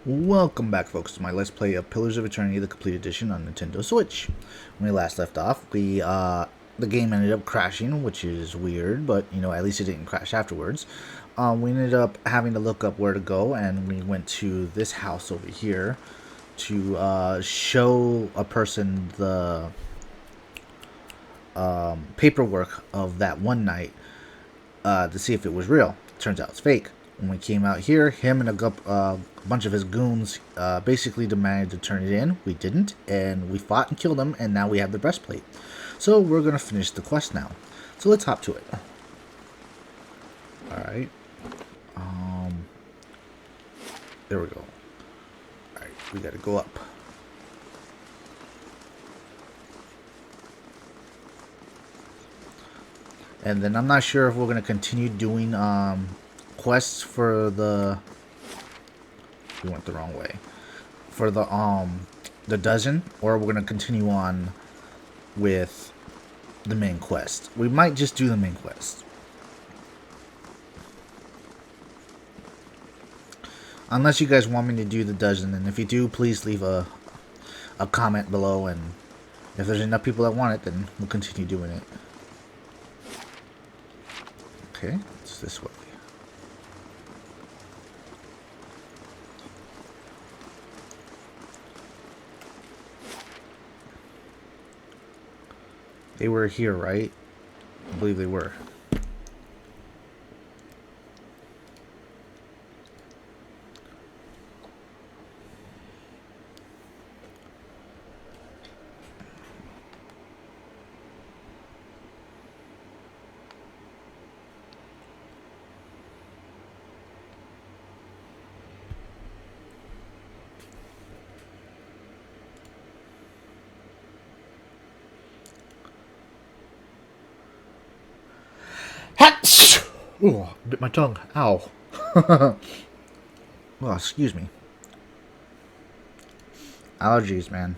Welcome back, folks, to my Let's Play of Pillars of Eternity, the complete edition on Nintendo Switch. When we last left off, the game ended up crashing, which is weird, but, at least it didn't crash afterwards. We ended up having to look up where to go, and we went to this house over here to show a person the paperwork of that one night to see if it was real. Turns out it's fake. When we came out here, him and a bunch of his goons basically demanded to turn it in. We didn't, and we fought and killed them, and now we have the breastplate. So we're going to finish the quest now. So let's hop to it. Alright. There we go. Alright, we got to go up. And then I'm not sure if we're going to continue doing quests for the... We went the wrong way. For the dozen, or we're going to continue on with the main quest. We might just do the main quest. Unless you guys want me to do the dozen, and if you do, please leave a comment below, and if there's enough people that want it, then we'll continue doing it. Okay, it's this way. They were here, right? I believe they were. Oh, bit my tongue. Ow. Oh, excuse me. Allergies, man.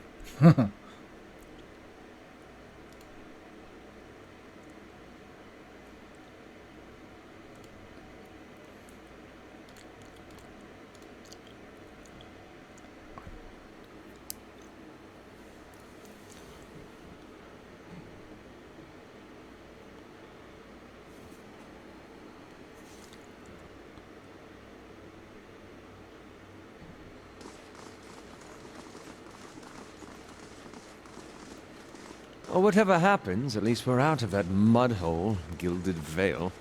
Well, whatever happens, at least we're out of that mud hole, Gilded Vale.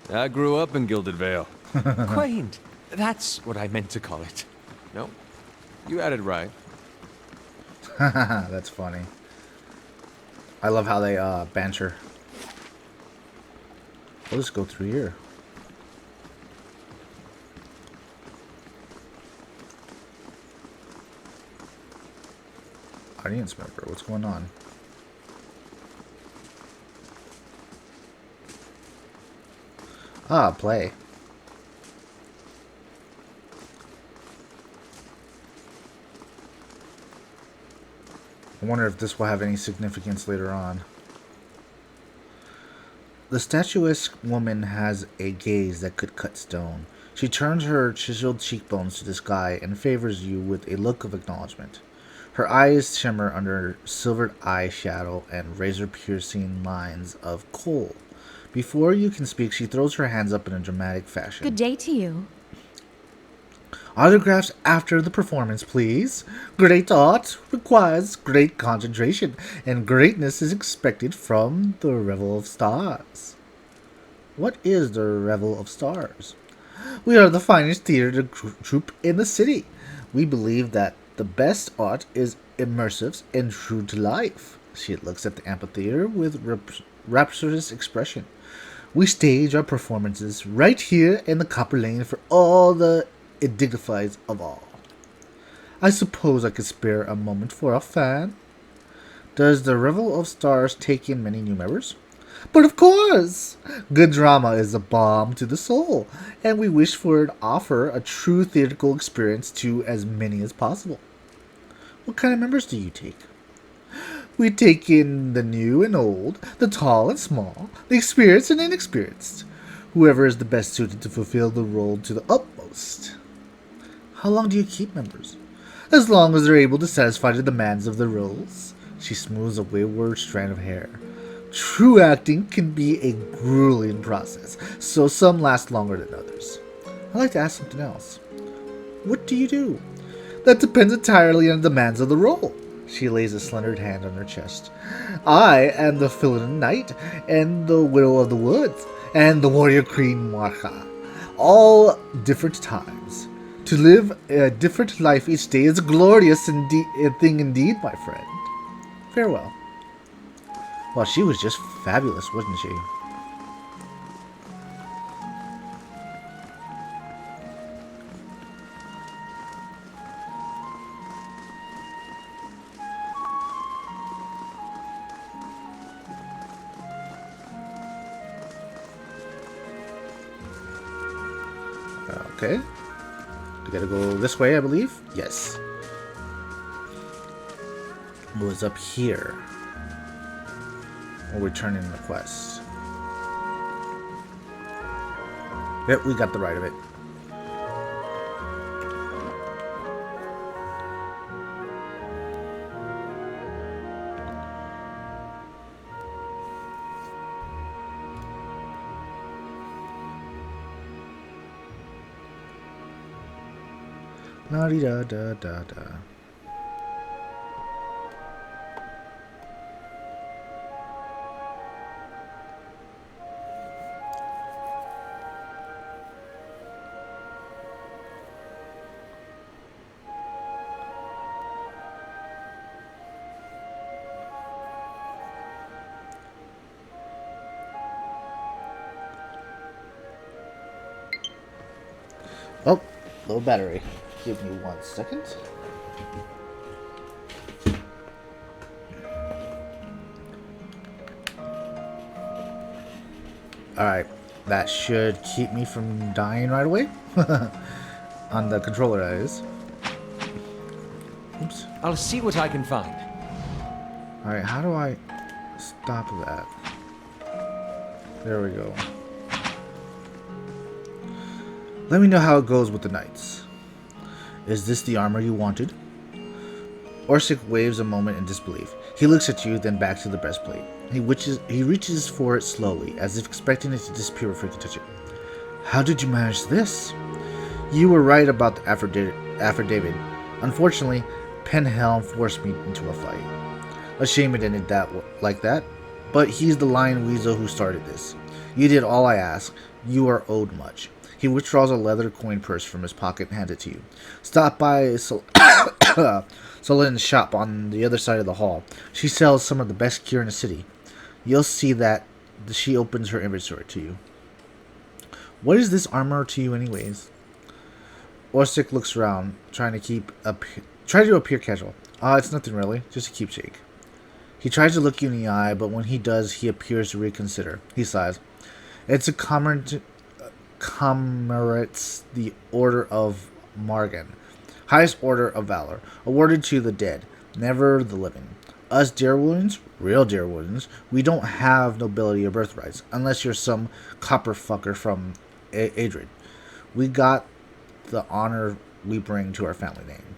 I grew up in Gilded Vale. Quaint. That's what I meant to call it. No, you had it right. That's funny. I love how they banter. We'll just go through here. Audience member, what's going on? Ah, play. I wonder if this will have any significance later on. The statuesque woman has a gaze that could cut stone. She turns her chiseled cheekbones to the sky and favors you with a look of acknowledgement. Her eyes shimmer under silvered eye shadow and razor-piercing lines of kohl. Before you can speak, she throws her hands up in a dramatic fashion. Good day to you. Autographs after the performance, please. Great art requires great concentration, and greatness is expected from the Revel of Stars. What is the Revel of Stars? We are the finest theater troupe in the city. We believe that the best art is immersive and true to life. She looks at the amphitheater with rapturous expression. We stage our performances right here in the Copper Lane for all the it dignifies of all. I suppose I could spare a moment for a fan. Does the Revel of Stars take in many new members? But of course! Good drama is a balm to the soul, and we wish for it offer a true theatrical experience to as many as possible. What kind of members do you take? We take in the new and old, the tall and small, the experienced and inexperienced. Whoever is the best suited to fulfill the role to the utmost. How long do you keep members? As long as they're able to satisfy the demands of the roles. She smooths a wayward strand of hair. True acting can be a grueling process, so some last longer than others. I'd like to ask something else. What do you do? That depends entirely on the demands of the role. She lays a slender hand on her chest. I am the Philin Knight, and the Widow of the Woods, and the Warrior Queen Marha. All different times. To live a different life each day is a glorious thing indeed, my friend. Farewell. Well, she was just fabulous, wasn't she? Okay. We gotta go this way, I believe. Yes. What was up here? We're returning the quest. Yep, we got the right of it. La di da da da da. Oh, low battery. Give me 1 second. Alright, that should keep me from dying right away. On the controller, that is. Oops. I'll see what I can find. Alright, how do I stop that? There we go. Let me know how it goes with the knights. Is this the armor you wanted? Orsic waves a moment in disbelief. He looks at you, then back to the breastplate. He reaches for it slowly, as if expecting it to disappear before he can touch it. How did you manage this? You were right about the affidavit. Unfortunately, Penhelm forced me into a fight. A shame it ended like that, but he's the lion weasel who started this. You did all I asked. You are owed much. He withdraws a leather coin purse from his pocket and hands it to you. Stop by Solen's shop on the other side of the hall. She sells some of the best gear in the city. You'll see that she opens her inventory to you. What is this armor to you anyways? Orsic looks around, try to appear casual. It's nothing really, just a keepsake. He tries to look you in the eye, but when he does, he appears to reconsider. He sighs. It's a commemorates the Order of Margan, highest order of valor, awarded to the dead, never the living. Us Darewoods, real Darewoods, we don't have nobility or birthrights, unless you're some copper fucker from Adrid. We got the honor we bring to our family name.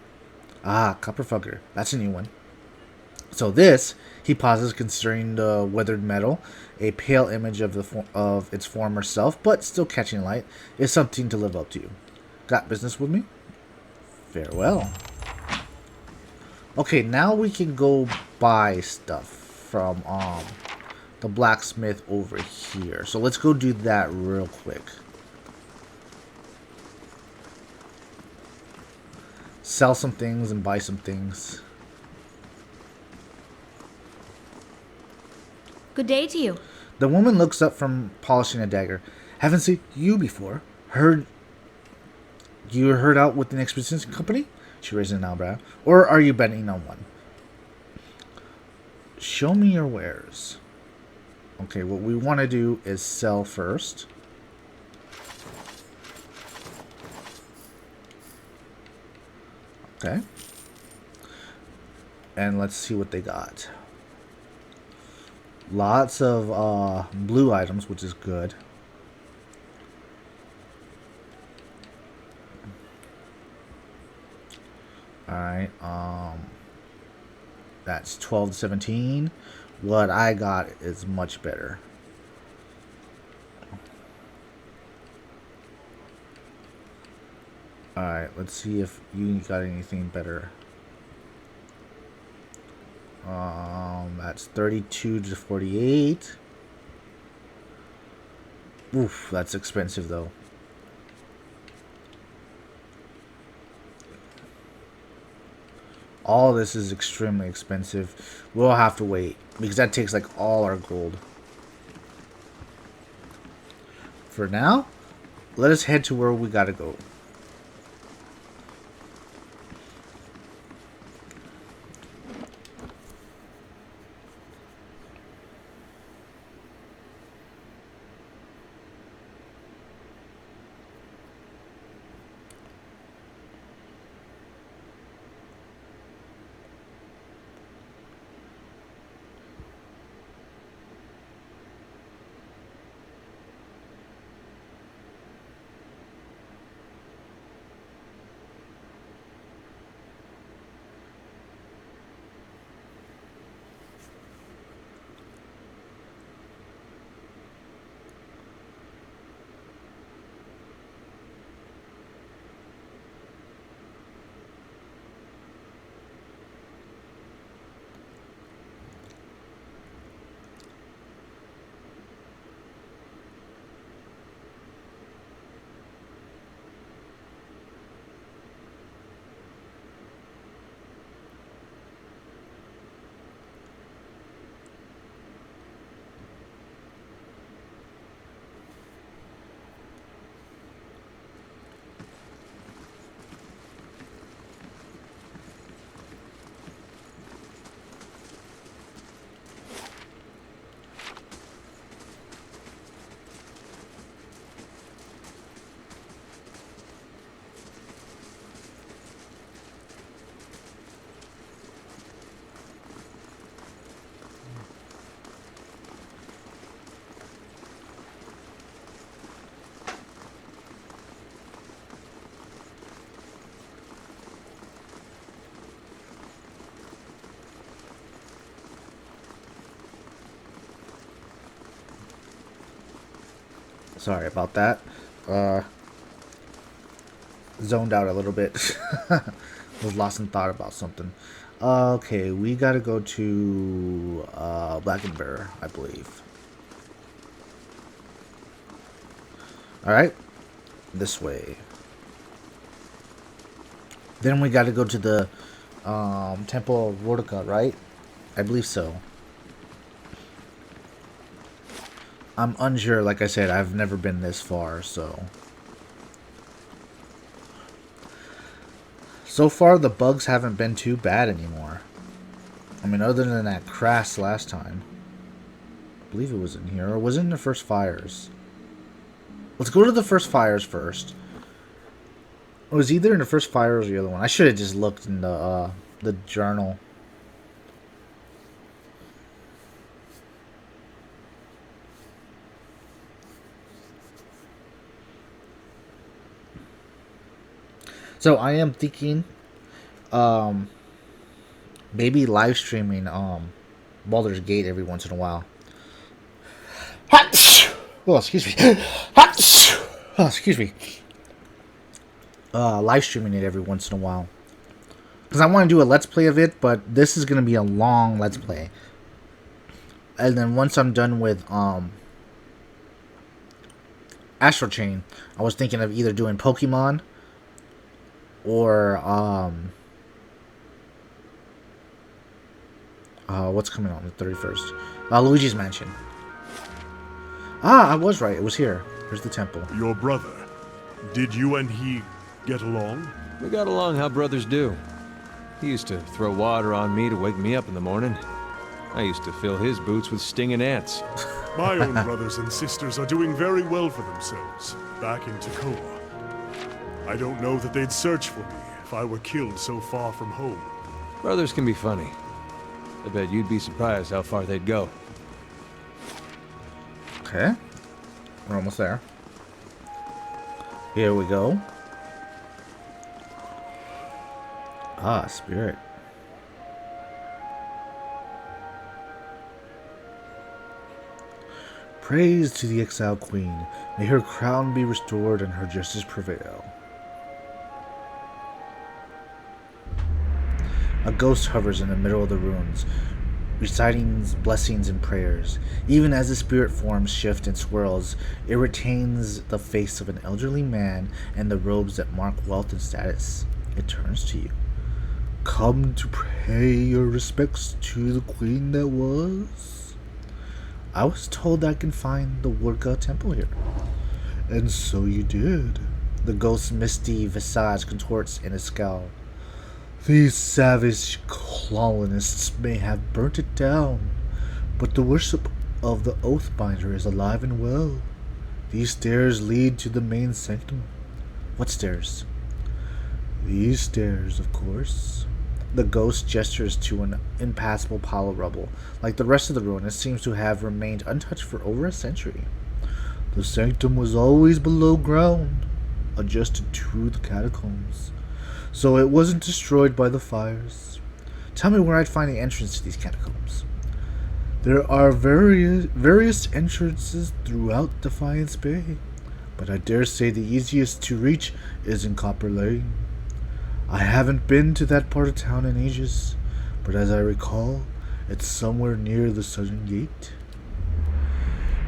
Ah, copper fucker, that's a new one. So this, he pauses, considering the weathered metal, a pale image of its former self, but still catching light, is something to live up to. Got business with me? Farewell. Okay, now we can go buy stuff from the blacksmith over here. So let's go do that real quick. Sell some things and buy some things. Good day to you. The woman looks up from polishing a dagger. Haven't seen you before. You heard out with an expedition company? She raises an eyebrow. Or are you betting on one? Show me your wares. Okay, what we want to do is sell first. Okay. And let's see what they got. Lots of blue items, which is good. Alright, that's 12 to 17. What I got is much better. Alright, let's see if you got anything better. That's 32 to 48. Oof, that's expensive though. All this is extremely expensive. We'll have to wait because that takes like all our gold. For now, let us head to where we gotta go. Sorry about that. Zoned out a little bit. Was lost in thought about something. Okay, we gotta go to Black and Bear, I believe. Alright. This way. Then we gotta go to the Temple of Vortica, right? I believe so. I'm unsure, like I said, I've never been this far, so... So far, the bugs haven't been too bad anymore. I mean, other than that crash last time. I believe it was in here, or was it in the first fires? Let's go to the first fires first. It was either in the first fires or the other one. I should have just looked in the journal. So I am thinking, maybe live streaming Baldur's Gate every once in a while. Oh, excuse me. Oh, excuse me. Live streaming it every once in a while. Because I want to do a let's play of it, but this is going to be a long let's play. And then once I'm done with Astral Chain, I was thinking of either doing Pokemon or what's coming on the 31st? Luigi's Mansion. Ah, I was right. It was here. Here's the temple. Your brother. Did you and he get along? We got along how brothers do. He used to throw water on me to wake me up in the morning. I used to fill his boots with stinging ants. My own brothers and sisters are doing very well for themselves, back in Takoa. I don't know that they'd search for me if I were killed so far from home. Brothers can be funny. I bet you'd be surprised how far they'd go. Okay. We're almost there. Here we go. Ah, spirit. Praise to the exiled queen. May her crown be restored and her justice prevail. A ghost hovers in the middle of the ruins, reciting blessings and prayers. Even as the spirit forms shift and swirls, it retains the face of an elderly man and the robes that mark wealth and status. It turns to you. Come to pay your respects to the queen that was? I was told I can find the Wurka temple here. And so you did. The ghost's misty visage contorts in a scowl. These savage colonists may have burnt it down, but the worship of the Oathbinder is alive and well. These stairs lead to the main sanctum. What stairs? These stairs, of course. The ghost gestures to an impassable pile of rubble. Like the rest of the ruin, it seems to have remained untouched for over a century. The sanctum was always below ground, adjusted to the catacombs, so it wasn't destroyed by the fires. Tell me where I'd find the entrance to these catacombs. There are various entrances throughout Defiance Bay, but I dare say the easiest to reach is in Copper Lane. I haven't been to that part of town in ages, but as I recall, it's somewhere near the southern gate.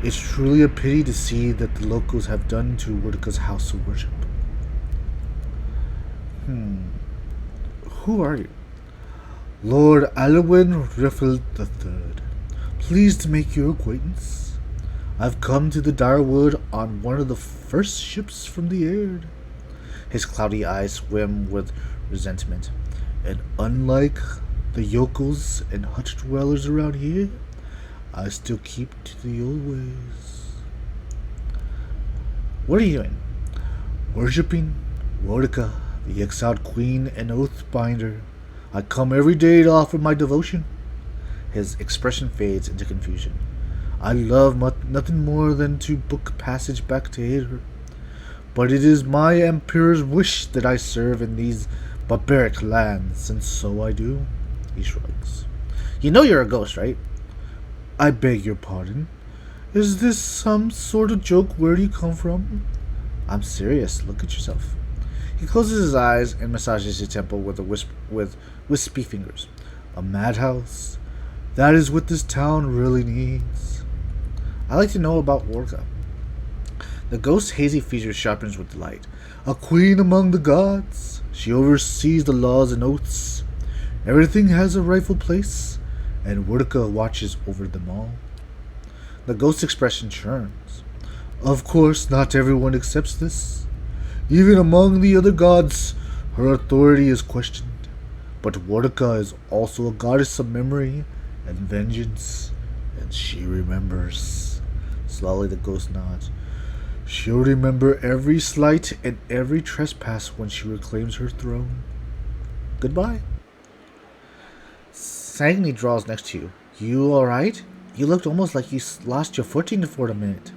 It's truly a pity to see that the locals have done to Wurtika's house of worship. Who are you? Lord Alwyn Riffle III. Pleased to make your acquaintance. I've come to the Direwood on one of the first ships from the Aird. His cloudy eyes swim with resentment. And unlike the yokels and hutch dwellers around here, I still keep to the old ways. What are you doing? Worshipping Wurtika, the exiled queen and oathbinder. I come every day to offer my devotion. His expression fades into confusion. I love nothing more than to book passage back to aid her. But it is my emperor's wish that I serve in these barbaric lands, and so I do. He shrugs. You know you're a ghost, right? I beg your pardon. Is this some sort of joke? Where do you come from? I'm serious. Look at yourself. He closes his eyes and massages his temple with wispy fingers. A madhouse? That is what this town really needs. I like to know about Orca. The ghost's hazy features sharpens with delight. A queen among the gods. She oversees the laws and oaths. Everything has a rightful place, and Wurtika watches over them all. The ghost's expression churns. Of course, not everyone accepts this. Even among the other gods, her authority is questioned. But Wurtika is also a goddess of memory and vengeance, and she remembers. Slowly the ghost nods. She'll remember every slight and every trespass when she reclaims her throne. Goodbye. Sagni draws next to you. You alright? You looked almost like you lost your footing for a minute.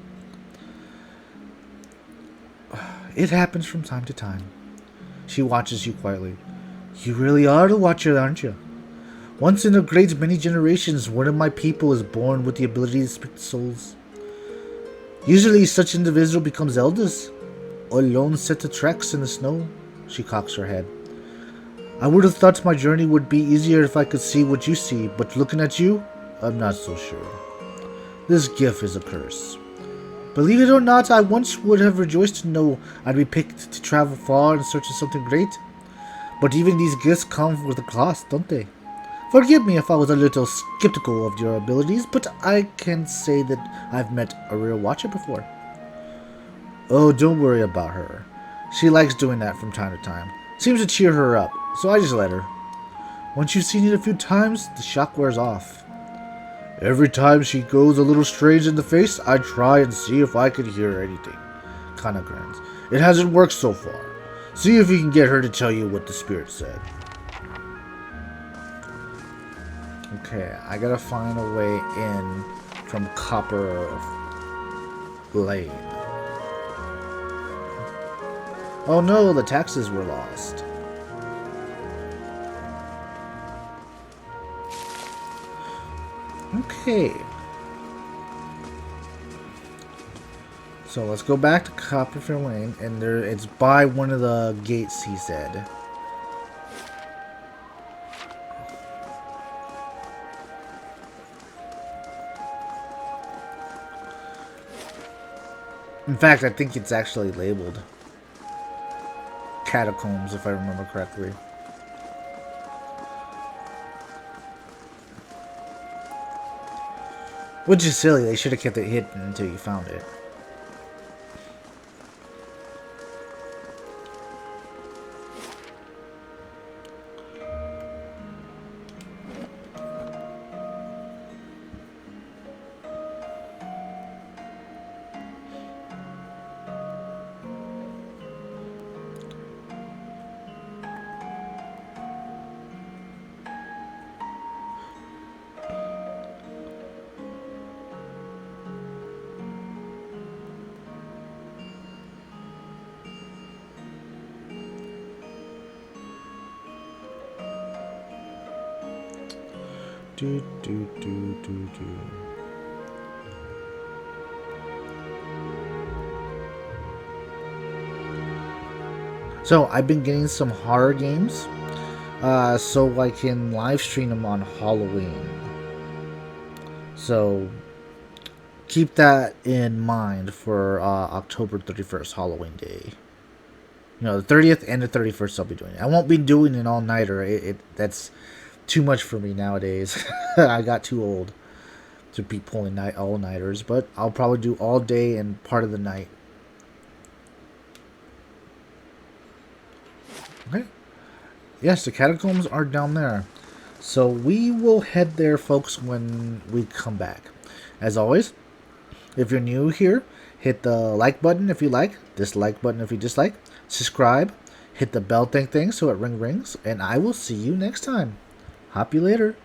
It happens from time to time. She watches you quietly. You really are the Watcher, aren't you? Once in a great many generations, one of my people is born with the ability to speak to souls. Usually such individual becomes elders, or lone set of tracks in the snow. She cocks her head. I would have thought my journey would be easier if I could see what you see, but looking at you, I'm not so sure. This gift is a curse. Believe it or not, I once would have rejoiced to know I'd be picked to travel far in search of something great. But even these gifts come with a cost, don't they? Forgive me if I was a little skeptical of your abilities, but I can say that I've met a real Watcher before. Oh, don't worry about her. She likes doing that from time to time. Seems to cheer her up, so I just let her. Once you've seen it a few times, the shock wears off. Every time she goes a little strange in the face, I try and see if I can hear anything. Kinda grins. It hasn't worked so far. See if you can get her to tell you what the spirit said. Okay, I gotta find a way in from Copper Lane. Oh no, the taxes were lost. Okay. So let's go back to Copperfield Lane, and it's by one of the gates, he said. In fact, I think it's actually labeled Catacombs, if I remember correctly. Which is silly, they should have kept it hidden until you found it. Do, do, do, do, do. So, I've been getting some horror games, so I can live stream them on Halloween. So, keep that in mind for October 31st, Halloween Day. You know, the 30th and the 31st I'll be doing it. I won't be doing an all-nighter. That's too much for me nowadays. I got too old to be pulling all-nighters, but I'll probably do all day and part of the night. Okay. Yes, the catacombs are down there. So we will head there, folks, when we come back. As always, if you're new here, hit the like button if you like, dislike button if you dislike, subscribe, hit the bell thing so it rings, and I will see you next time. Hop you later.